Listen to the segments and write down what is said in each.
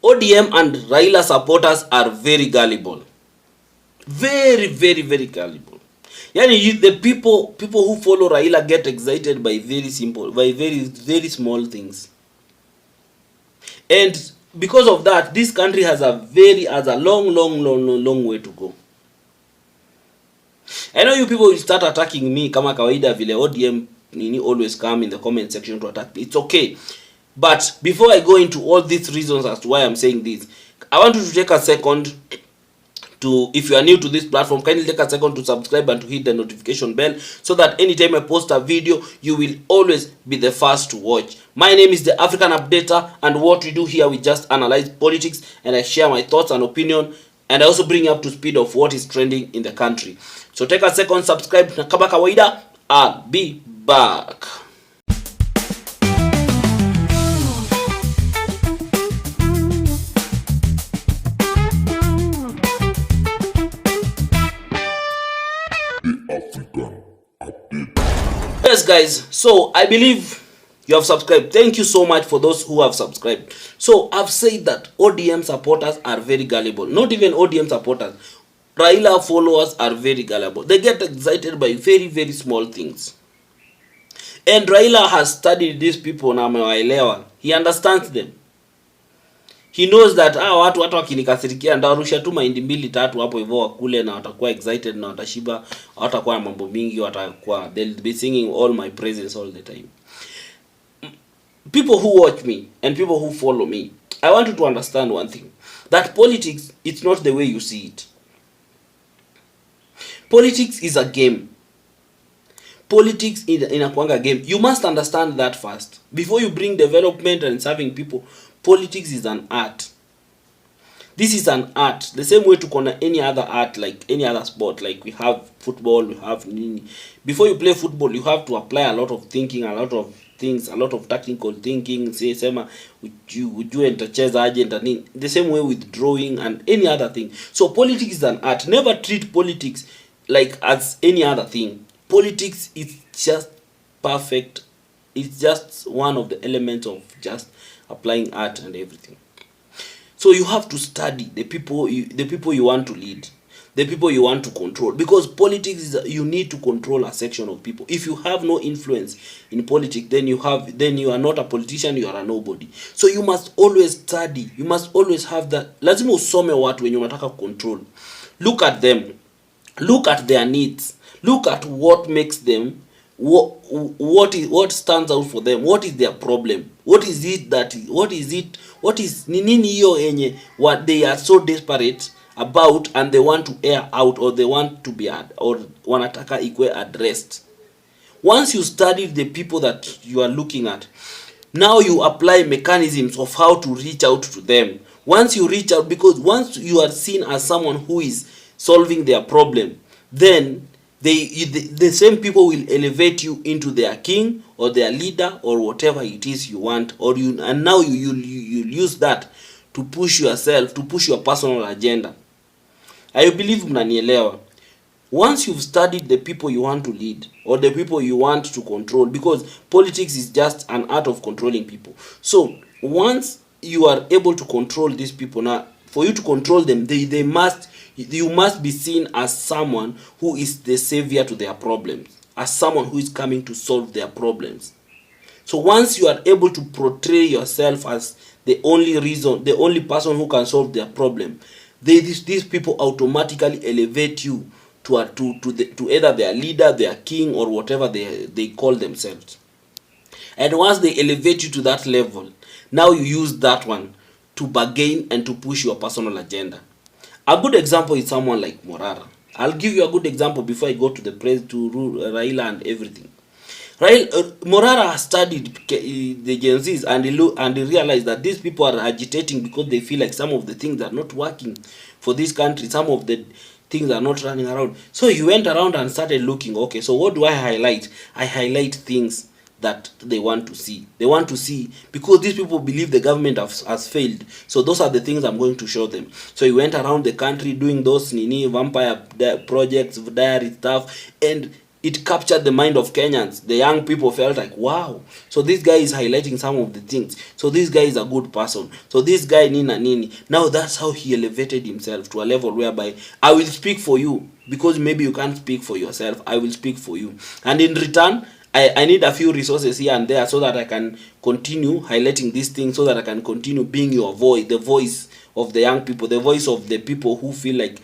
ODM and Raila supporters are very gullible. Very, very, very gullible. Yani the people who follow Raila get excited by very small things. And because of that, this country has a long way to go. I know you people will start attacking me kama kawaida vile ODM always come in the comment section to attack me. It's okay. But before I go into all these reasons as to why I'm saying this, I want you to take a second to, if you are new to this platform, kindly take a second to subscribe and to hit the notification bell so that anytime I post a video, you will always be the first to watch. My name is the African Updater, and what we do here, we just analyze politics and I share my thoughts and opinion, and I also bring you up to speed of what is trending in the country. So take a second, subscribe, na kama kawaida, I'll be back. Yes guys, so I believe you have subscribed. Thank you so much for those who have subscribed. So I've said that ODM supporters are very gullible. Not even ODM supporters, Raila followers are very gullible. They get excited by very small things. And Raila has studied these people na amewaelewa. He understands them. He knows that watu wakinikasirikia ndarusha tu mahindi mbili tatu hapo hivyo wakule na watakuwa excited na watashiba, watakuwa na mambo mingi, watakuwa, they'll be singing all my praises all the time. People who watch me and people who follow me, I want you to understand one thing, that politics, it's not the way you see it. Politics is a game. Politics inakuanga game. You must understand that first before you bring development and serving people. Politics is an art. This is an art. The same way to corner any other art, like any other sport. Like we have football, we have nini. Before you play football, you have to apply a lot of thinking, a lot of things, a lot of technical thinking. Say, sema, would you enter chess agent and nini. The same way with drawing and any other thing. So politics is an art. Never treat politics like as any other thing. Politics is just perfect. It's just one of the elements of just applying art and everything. So you have to study the people you want to lead, the people you want to control, because politics is, you need to control a section of people. If you have no influence in politics, then you are not a politician, you are a nobody. So you must always study, you must always have that. Lazima usome watu wenye unataka control. Look at them, look at their needs, look at what makes them, what stands out for them, what is their problem, what is nini hiyo enye what they are so desperate about and they want to air out, or they want to be or wanataka ikwe addressed. Once you study the people that you are looking at, now you apply mechanisms of how to reach out to them. Once you reach out, because once you are seen as someone who is solving their problem, then the same people will elevate you into their king or their leader or whatever it is you want, and now you use that to push yourself, to push your personal agenda. I believe mnanielewa. Once you've studied the people you want to lead or the people you want to control, because politics is just an art of controlling people. So once you are able to control these people, now for you to control them, you must be seen as someone who is the savior to their problems, as someone who is coming to solve their problems. So once you are able to portray yourself as the only person who can solve their problem, these people automatically elevate you to either their leader, their king, or whatever they call themselves. And once they elevate you to that level, now you use that one to bargain and to push your personal agenda. A good example is someone like Morara. I'll give you a good example before I go to to Raila and everything. Morara has studied the Gen Zs and he realized that these people are agitating because they feel like some of the things are not working for this country, some of the things are not running around. So he went around and started looking, okay, so what do I highlight? I highlight things that they want to see. They want to see, because these people believe the government has failed. So those are the things I'm going to show them. So he went around the country doing those vampire projects, diary stuff, and it captured the mind of Kenyans. The young people felt like, wow, so this guy is highlighting some of the things, so this guy is a good person, so this guy nina nini. Now that's how he elevated himself to a level whereby I will speak for you, because maybe you can't speak for yourself. I will speak for you, and in return I need a few resources here and there so that I can continue highlighting these things, so that I can continue being your voice, the voice of the young people, the voice of the people who feel like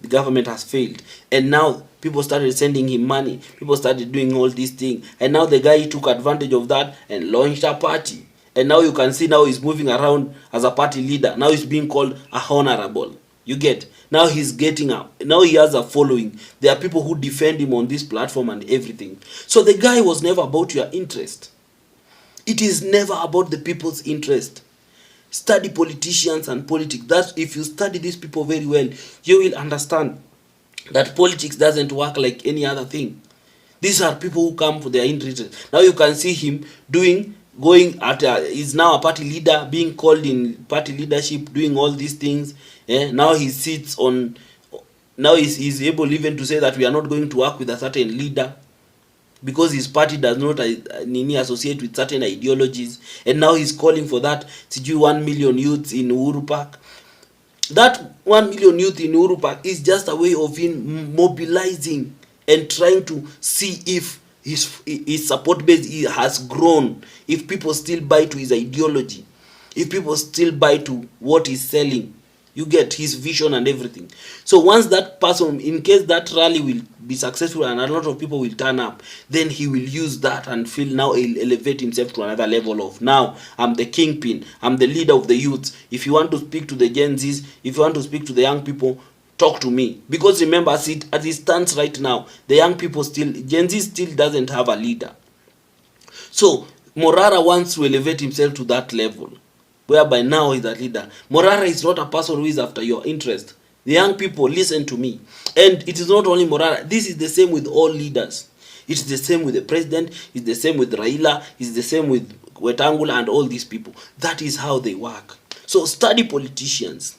the government has failed. And now people started sending him money, people started doing all these things, and now the guy took advantage of that and launched a party. And now you can see now he's moving around as a party leader. Now he's being called a honorable. You get? Now he's getting up. Now he has a following. There are people who defend him on this platform and everything. So the guy was never about your interest. It is never about the people's interest. Study politicians and politics. That's, if you study these people very well, you will understand that politics doesn't work like any other thing. These are people who come for their interest. Now you can see him he's now a party leader, being called in party leadership, doing all these things. Now he sits on, now he's able even to say that we are not going to work with a certain leader, because his party does not associate with certain ideologies. And now he's calling for that 1 million youths in Uhuru Park. That 1 million youth in Uhuru Park is just a way of him mobilizing and trying to see if his support base has grown, if people still buy to his ideology, if people still buy to what he's selling. You get his vision and everything. So once that person, in case that rally will be successful and a lot of people will turn up, then he will use that and feel now he'll elevate himself to another level of, now I'm the kingpin, I'm the leader of the youths. If you want to speak to the Gen Zs, if you want to speak to the young people, talk to me. Because remember, as it stands right now, the young people still, Gen Z still doesn't have a leader. So Morara wants to elevate himself to that level, whereby now he's a leader. Morara is not a person who is after your interest. The young people, listen to me. And it is not only Morara. This is the same with all leaders. It's the same with the president. It's the same with Raila. It's the same with Wetangula and all these people. That is how they work. So study politicians.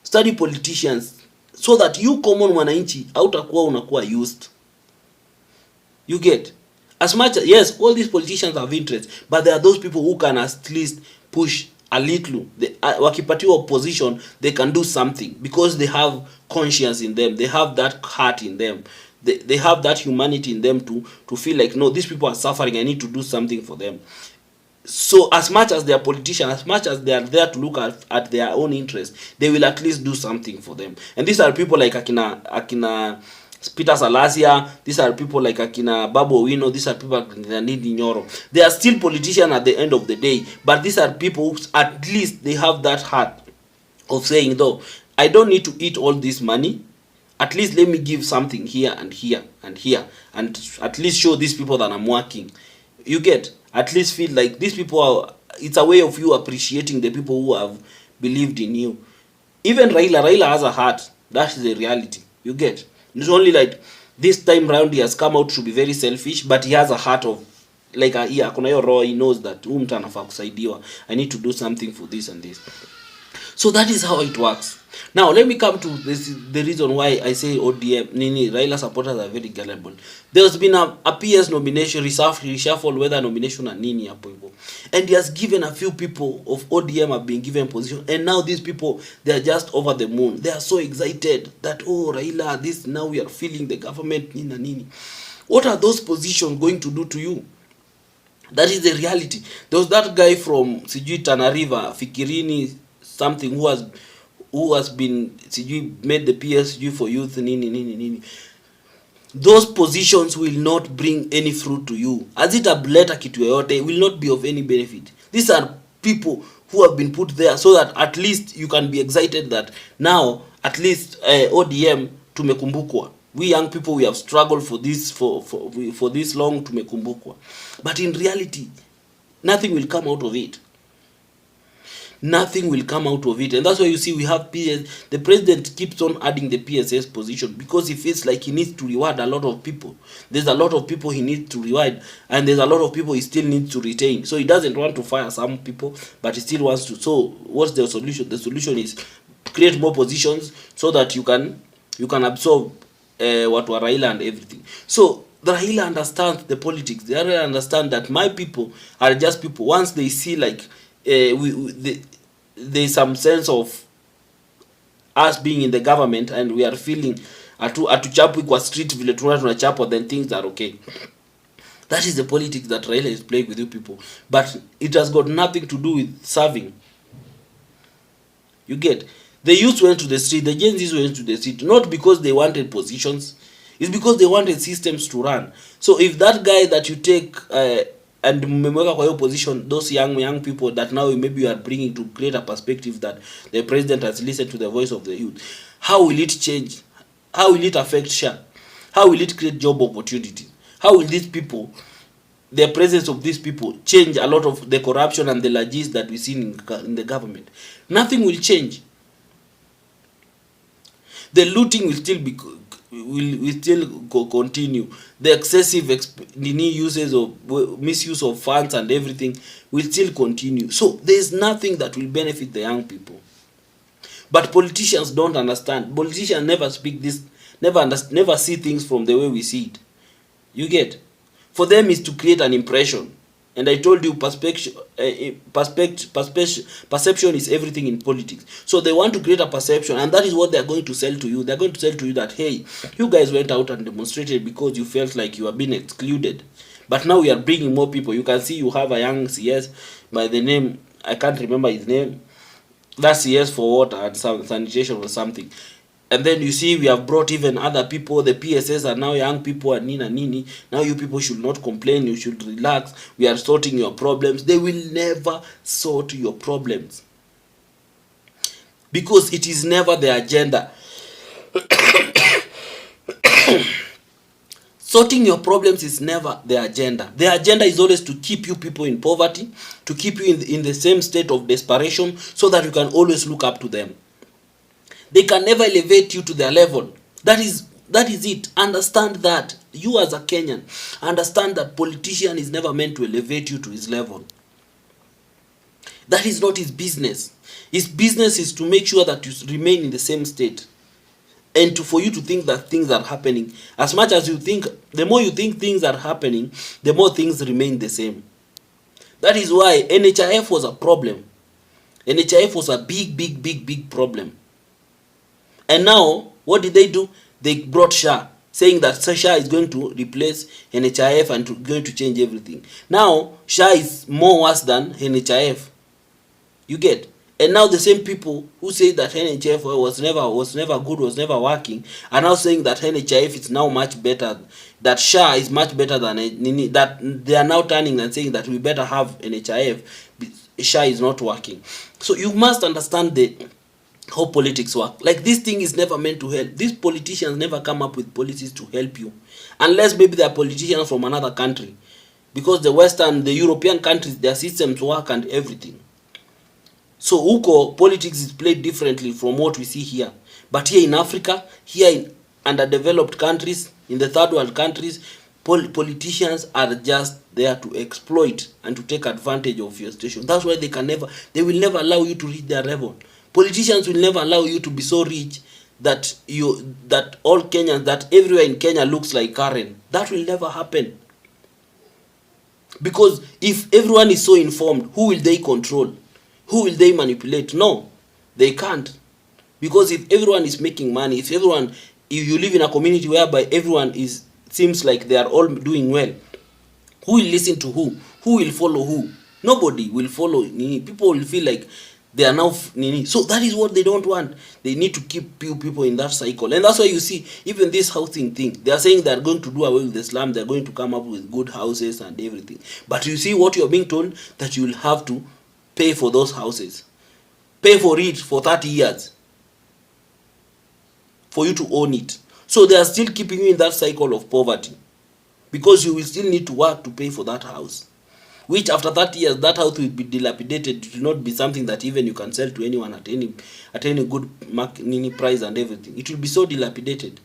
Study politicians so that you common mwananchi hautakuwa unakuwa used. You get? As much as, yes, all these politicians have interest, but there are those people who can at least push a little. Wakipatiwa opposition, they can do something because they have conscience in them. They have that heart in them. They have that humanity in them to feel like, no, these people are suffering, I need to do something for them. So as much as they are politicians, as much as they are there to look at their own interests, they will at least do something for them. And these are people like Akina Peter Salasia, these are people like Akina Babu Owino, these are people like Ndindi Nyoro. They are still politicians at the end of the day, but these are people who at least they have that heart of saying, though, I don't need to eat all this money, at least let me give something here and here and here, and at least show these people that I'm working. You get? At least feel like these people are, it's a way of you appreciating the people who have believed in you. Even Raila has a heart. That is the reality. You get? It's only like this time round he has come out to be very selfish, but he has a heart of like kuna hiyo roho, he knows that mtu anafaa kusaidiwa, I need to do something for this and this. So that is how it works. Now let me come to the reason why I say ODM Raila supporters are very gullible. There's been a PS nomination, reshuffle whether nomination and nini hapo hivyo. And he has given a few people of ODM have been given position, and now these people, they are just over the moon. They are so excited that, oh, Raila, this, now we are feeling the government nini. What are those positions going to do to you? That is the reality. There was that guy from Sijui Tana River, Fikirini something, who has been made the PSG for youth nini. Those positions will not bring any fruit to you. As it ableta kitu yoyote, will not be of any benefit. These are people who have been put there so that at least you can be excited that now at least ODM tumekumbukwa. We young people, we have struggled for this for this long, tumekumbukwa. But in reality, nothing will come out of it. Nothing will come out of it. And that's why you see we have PS. The president keeps on adding the PSS position because he feels like he needs to reward a lot of people. There's a lot of people he needs to reward, and there's a lot of people he still needs to retain. So he doesn't want to fire some people, but he still wants to. So what's the solution? The solution is create more positions so that you can absorb watu wa Raila and everything. So the Raila understands the politics. The Raila understand that my people are just people. Once they see like there's some sense of us being in the government and we are feeling atuchapwi kwa street vile tunachapwa, then things are okay. That is the politics that Raila is playing with you people. But it has got nothing to do with serving. You get? The youth went to the street, the Gen Zs went to the street, not because they wanted positions, it's because they wanted systems to run. So if that guy that you take and mmemweka kwa hiyo position, those young people that now maybe you are bringing to create a perspective that the president has listened to the voice of the youth, how will it change? How will it affect SHA? How will it create job opportunities? How will these people, the presence of these people, change a lot of the corruption and the largesse that we see in the government? Nothing will change. The looting will still be continue. The excessive uses of misuse of funds and everything will still continue. So there is nothing that will benefit the young people. But politicians don't understand. Politicians never speak this, never see things from the way we see it. You get? For them is to create an impression. And I told you perception is everything in politics. So they want to create a perception, and that is what they are going to sell to you. They are going to sell to you that, hey, you guys went out and demonstrated because you felt like you are being excluded. But now we are bringing more people. You can see you have a young CS by the name, I can't remember his name. That's CS for water and sanitation or something. And then you see we have brought even other people. The PSS are now young people and nini. Now you people should not complain. You should relax. We are sorting your problems. They will never sort your problems. Because it is never the agenda. Sorting your problems is never the agenda. The agenda is always to keep you people in poverty, to keep you in the same state of desperation, so that you can always look up to them. They can never elevate you to their level. That is it. Understand that. You as a Kenyan, understand that politician is never meant to elevate you to his level. That is not his business. His business is to make sure that you remain in the same state. And for you to think that things are happening. As much as you think, the more you think things are happening, the more things remain the same. That is why NHIF was a problem. NHIF was a big problem. And now, what did they do? They brought SHA, saying that SHA is going to replace NHIF and going to change everything. Now, SHA is more worse than NHIF. You get? And now the same people who say that NHIF was never good, was never working, are now saying that NHIF is now much better, that SHA is much better than that. They are now turning and saying that we better have NHIF. SHA is not working. So you must understand how politics work. Like, this thing is never meant to help. These politicians never come up with policies to help you, unless maybe they are politicians from another country, because the European countries, their systems work and everything. So huko politics is played differently from what we see here. But here in Africa, here in underdeveloped countries, in the third world countries, politicians are just there to exploit and to take advantage of your station. That's why they will never allow you to reach their level. Politicians will never allow you to be so rich that all Kenyans, that everywhere in Kenya looks like Karen. That will never happen. Because if everyone is so informed, who will they control? Who will they manipulate? No, they can't. Because if everyone is making money, if you live in a community whereby everyone seems like they are all doing well, who will listen to who? Who will follow who? Nobody will follow. People will feel like they are now so that is what they don't want. They need to keep people in that cycle. And that's why you see even this housing thing, they are saying they are going to do away with the slum, they are going to come up with good houses and everything. But you see what you are being told, that you will have to pay for those houses, pay for it for 30 years for you to own it. So they are still keeping you in that cycle of poverty, because you will still need to work to pay for that house, which after 30 years that house will be dilapidated. It will not be something that even you can sell to anyone at any good price and everything. It will be so dilapidated.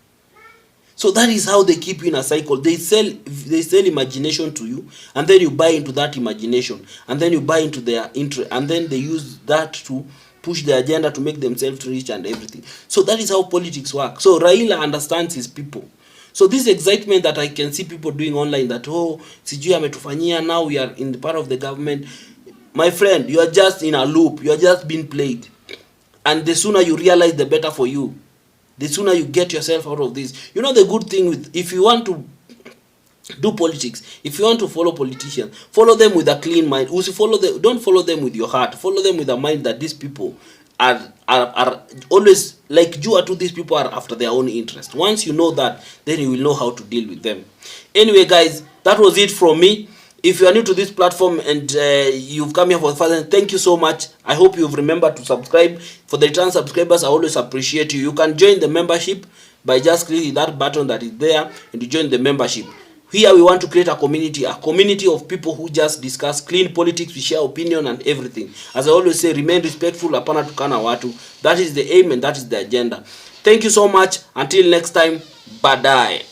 So that is how they keep you in a cycle. They sell imagination to you, and then you buy into that imagination, and then you buy into their interest, and then they use that to push the agenda to make themselves rich and everything. So that is how politics work. So Raila understands his people. So this excitement that I can see people doing online, that oh sijui ametufanyia, now we are in the part of the government, my friend, you are just in a loop, you are just being played. And the sooner you realize, the better for you. The sooner you get yourself out of this. You know the good thing with, if you want to do politics, if you want to follow politicians, follow them with a clean mind. Don't follow them with your heart. Follow them with a mind that these people are always like Jua to these people are after their own interest. Once you know that, then you will know how to deal with them. Anyway, guys, that was it from me. If you are new to this platform and you've come here for the first time, thank you so much. I hope you've remembered to subscribe. For the return subscribers, I always appreciate you. You can join the membership by just clicking that button that is there and you join the membership. Here we want to create a community of people who just discuss clean politics, we share opinion and everything. As I always say, remain respectful, hapana tukana watu. That is the aim and that is the agenda. Thank you so much. Until next time, bye-bye.